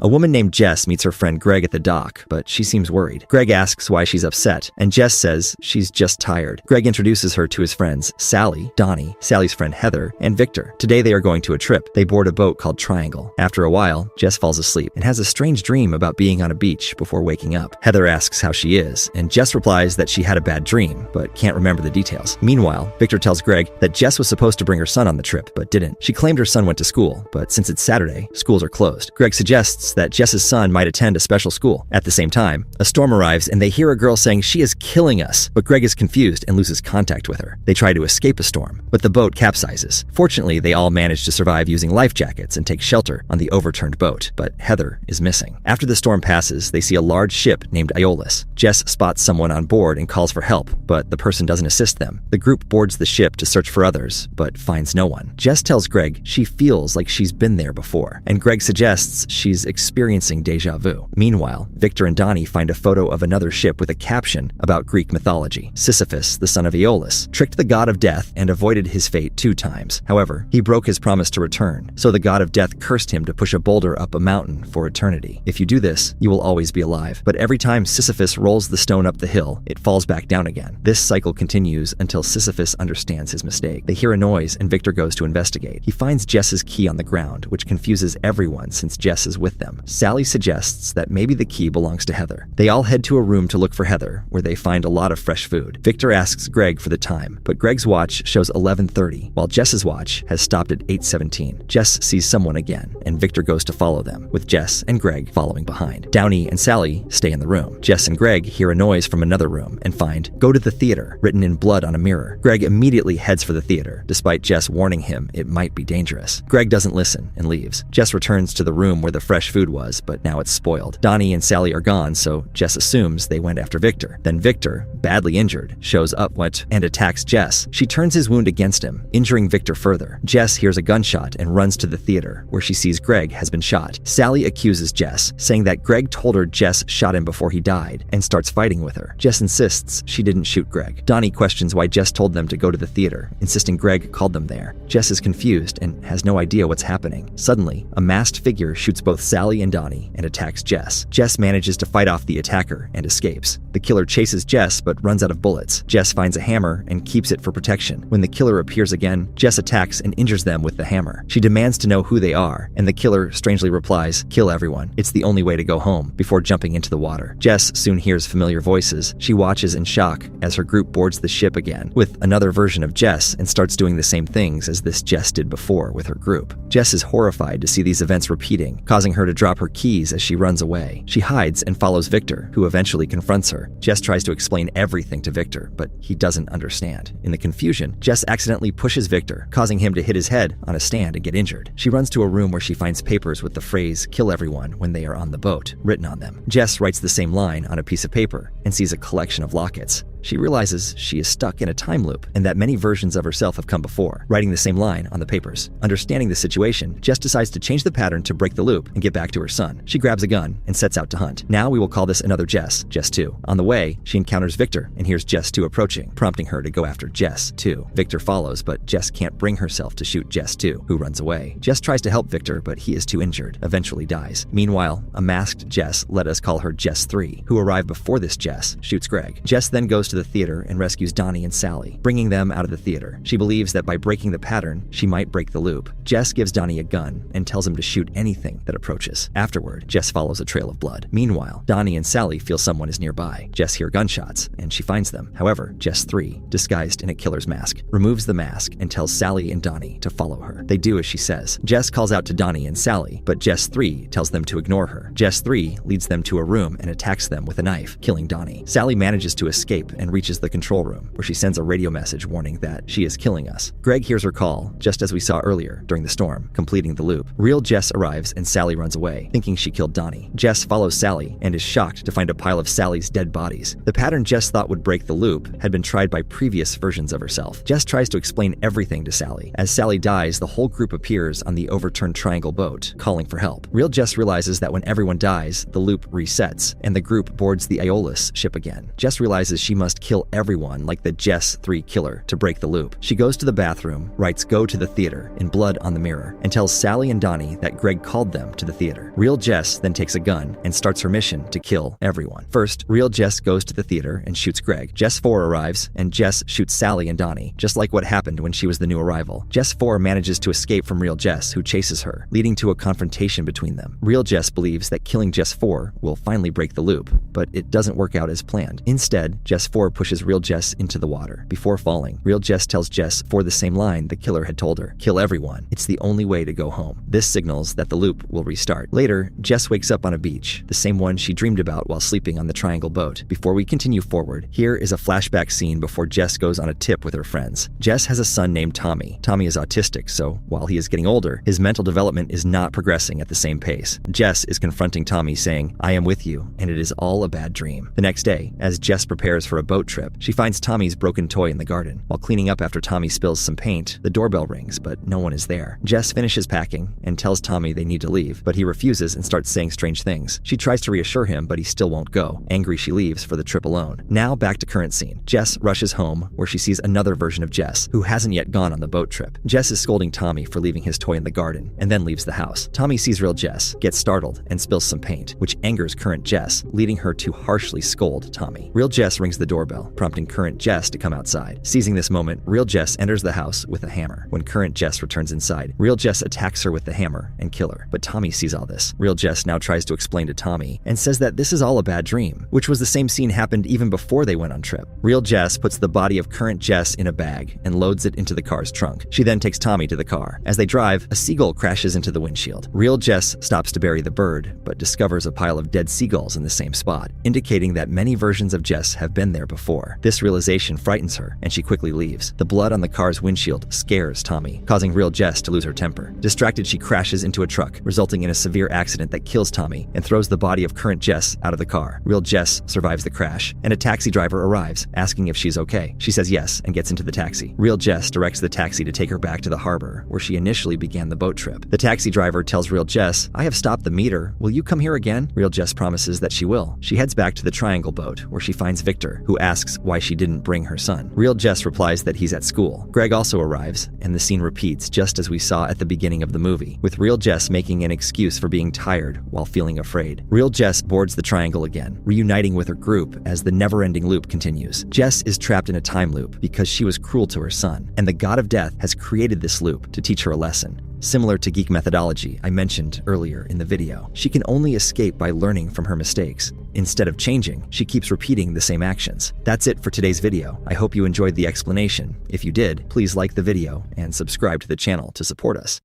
A woman named Jess meets her friend Greg at the dock, but she seems worried. Greg asks why she's upset, and Jess says she's just tired. Greg introduces her to his friends Sally, Donnie, Sally's friend Heather, and Victor. Today they are going to a trip. They board a boat called Triangle. After a while, Jess falls asleep and has a strange dream about being on a beach before waking up. Heather asks how she is, and Jess replies that she had a bad dream, but can't remember the details. Meanwhile, Victor tells Greg that Jess was supposed to bring her son on the trip, but didn't. She claimed her son went to school, but since it's Saturday, schools are closed. Greg suggests that Jess's son might attend a special school. At the same time, a storm arrives and they hear a girl saying she is killing us, but Greg is confused and loses contact with her. They try to escape a storm, but the boat capsizes. Fortunately, they all manage to survive using life jackets and take shelter on the overturned boat, but Heather is missing. After the storm passes, they see a large ship named Aeolus. Jess spots someone on board and calls for help, but the person doesn't assist them. The group boards the ship to search for others, but finds no one. Jess tells Greg she feels like she's been there before, and Greg suggests she's experiencing deja vu. Meanwhile, Victor and Donnie find a photo of another ship with a caption about Greek mythology. Sisyphus, the son of Aeolus, tricked the god of death and avoided his fate 2 times. However, he broke his promise to return, so the god of death cursed him to push a boulder up a mountain for eternity. If you do this, you will always be alive. But every time Sisyphus rolls the stone up the hill, it falls back down again. This cycle continues until Sisyphus understands his mistake. They hear a noise and Victor goes to investigate. He finds Jess's key on the ground, which confuses everyone since Jess is with them. Sally suggests that maybe the key belongs to Heather. They all head to a room to look for Heather, where they find a lot of fresh food. Victor asks Greg for the time, but Greg's watch shows 11:30, while Jess's watch has stopped at 8:17. Jess sees someone again, and Victor goes to follow them, with Jess and Greg following behind. Downey and Sally stay in the room. Jess and Greg hear a noise from another room and find "Go to the theater" written in blood on a mirror. Greg immediately heads for the theater, despite Jess warning him it might be dangerous. Greg doesn't listen and leaves. Jess returns to the room where the fresh food was, but now it's spoiled. Donnie and Sally are gone, so Jess assumes they went after Victor. Then Victor, badly injured, shows up and attacks Jess. She turns his wound against him, injuring Victor further. Jess hears a gunshot and runs to the theater, where she sees Greg has been shot. Sally accuses Jess, saying that Greg told her Jess shot him before he died, and starts fighting with her. Jess insists she didn't shoot Greg. Donnie questions why Jess told them to go to the theater, insisting Greg called them there. Jess is confused and has no idea what's happening. Suddenly, a masked figure shoots both Sally and Donnie and attacks Jess. Jess manages to fight off the attacker and escapes. The killer chases Jess but runs out of bullets. Jess finds a hammer and keeps it for protection. When the killer appears again, Jess attacks and injures them with the hammer. She demands to know who they are, and the killer strangely replies, "Kill everyone. It's the only way to go home," before jumping into the water. Jess soon hears familiar voices. She watches in shock as her group boards the ship again with another version of Jess and starts doing the same things as this Jess did before with her group. Jess is horrified to see these events repeating, causing her to drop her keys as she runs away. She hides and follows Victor, who eventually confronts her. Jess tries to explain everything to Victor, but he doesn't understand. In the confusion, Jess accidentally pushes Victor, causing him to hit his head on a stand and get injured. She runs to a room where she finds papers with the phrase "kill everyone when they are on the boat" written on them. Jess writes the same line on a piece of paper and sees a collection of lockets. She realizes she is stuck in a time loop and that many versions of herself have come before, writing the same line on the papers. Understanding the situation, Jess decides to change the pattern to break the loop and get back to her son. She grabs a gun and sets out to hunt. Now we will call this another Jess, Jess 2. On the way, she encounters Victor and hears Jess 2 approaching, prompting her to go after Jess 2. Victor follows, but Jess can't bring herself to shoot Jess 2, who runs away. Jess tries to help Victor, but he is too injured, eventually dies. Meanwhile, a masked Jess, let us call her Jess 3, who arrived before this Jess, shoots Greg. Jess then goes to the theater and rescues Donnie and Sally, bringing them out of the theater. She believes that by breaking the pattern, she might break the loop. Jess gives Donnie a gun and tells him to shoot anything that approaches. Afterward, Jess follows a trail of blood. Meanwhile, Donnie and Sally feel someone is nearby. Jess hears gunshots, and she finds them. However, Jess 3, disguised in a killer's mask, removes the mask and tells Sally and Donnie to follow her. They do as she says. Jess calls out to Donnie and Sally, but Jess 3 tells them to ignore her. Jess 3 leads them to a room and attacks them with a knife, killing Donnie. Sally manages to escape and reaches the control room, where she sends a radio message warning that she is killing us. Greg hears her call, just as we saw earlier during the storm, completing the loop. Real Jess arrives and Sally runs away, thinking she killed Donnie. Jess follows Sally and is shocked to find a pile of Sally's dead bodies. The pattern Jess thought would break the loop had been tried by previous versions of herself. Jess tries to explain everything to Sally. As Sally dies, the whole group appears on the overturned Triangle boat, calling for help. Real Jess realizes that when everyone dies, the loop resets, and the group boards the Aeolus ship again. Jess realizes she must must kill everyone like the Jess 3 killer to break the loop. She goes to the bathroom, writes "Go to the theater" in blood on the mirror, and tells Sally and Donnie that Greg called them to the theater. Real Jess then takes a gun and starts her mission to kill everyone. First, Real Jess goes to the theater and shoots Greg. Jess 4 arrives, and Jess shoots Sally and Donnie, just like what happened when she was the new arrival. Jess 4 manages to escape from Real Jess, who chases her, leading to a confrontation between them. Real Jess believes that killing Jess 4 will finally break the loop, but it doesn't work out as planned. Instead, Jess 4 pushes Real Jess into the water. Before falling, Real Jess tells Jess 4 the same line the killer had told her: "Kill everyone. It's the only way to go home." This signals that the loop will restart. Later, Jess wakes up on a beach, the same one she dreamed about while sleeping on the Triangle boat. Before we continue forward, here is a flashback scene before Jess goes on a tip with her friends. Jess has a son named Tommy. Tommy is autistic, so while he is getting older, his mental development is not progressing at the same pace. Jess is confronting Tommy, saying, "I am with you, and it is all a bad dream." The next day, as Jess prepares for a boat trip, she finds Tommy's broken toy in the garden. While cleaning up after Tommy spills some paint, the doorbell rings, but no one is there. Jess finishes packing and tells Tommy they need to leave, but he refuses and starts saying strange things. She tries to reassure him, but he still won't go. Angry, she leaves for the trip alone. Now back to current scene. Jess rushes home, where she sees another version of Jess, who hasn't yet gone on the boat trip. Jess is scolding Tommy for leaving his toy in the garden, and then leaves the house. Tommy sees Real Jess, gets startled, and spills some paint, which angers current Jess, leading her to harshly scold Tommy. Real Jess rings the doorbell, prompting current Jess to come outside. Seizing this moment, Real Jess enters the house with a hammer. When current Jess returns inside, Real Jess attacks her with the hammer and kills her. But Tommy sees all this. Real Jess now tries to explain to Tommy and says that this is all a bad dream, which was the same scene happened even before they went on trip. Real Jess puts the body of current Jess in a bag and loads it into the car's trunk. She then takes Tommy to the car. As they drive, a seagull crashes into the windshield. Real Jess stops to bury the bird, but discovers a pile of dead seagulls in the same spot, indicating that many versions of Jess have been there before. This realization frightens her, and she quickly leaves. The blood on the car's windshield scares Tommy, causing Real Jess to lose her temper. Distracted, she crashes into a truck, resulting in a severe accident that kills Tommy and throws the body of current Jess out of the car. Real Jess survives the crash, and a taxi driver arrives, asking if she's okay. She says yes and gets into the taxi. Real Jess directs the taxi to take her back to the harbor, where she initially began the boat trip. The taxi driver tells Real Jess, "I have stopped the meter. Will you come here again?" Real Jess promises that she will. She heads back to the Triangle boat, where she finds Victor, who asks why she didn't bring her son. Real Jess replies that he's at school. Greg also arrives, and the scene repeats just as we saw at the beginning of the movie, with Real Jess making an excuse for being tired while feeling afraid. Real Jess boards the Triangle again, reuniting with her group as the never-ending loop continues. Jess is trapped in a time loop because she was cruel to her son, and the god of death has created this loop to teach her a lesson. Similar to geek methodology I mentioned earlier in the video, she can only escape by learning from her mistakes. Instead of changing, she keeps repeating the same actions. That's it for today's video. I hope you enjoyed the explanation. If you did, please like the video and subscribe to the channel to support us.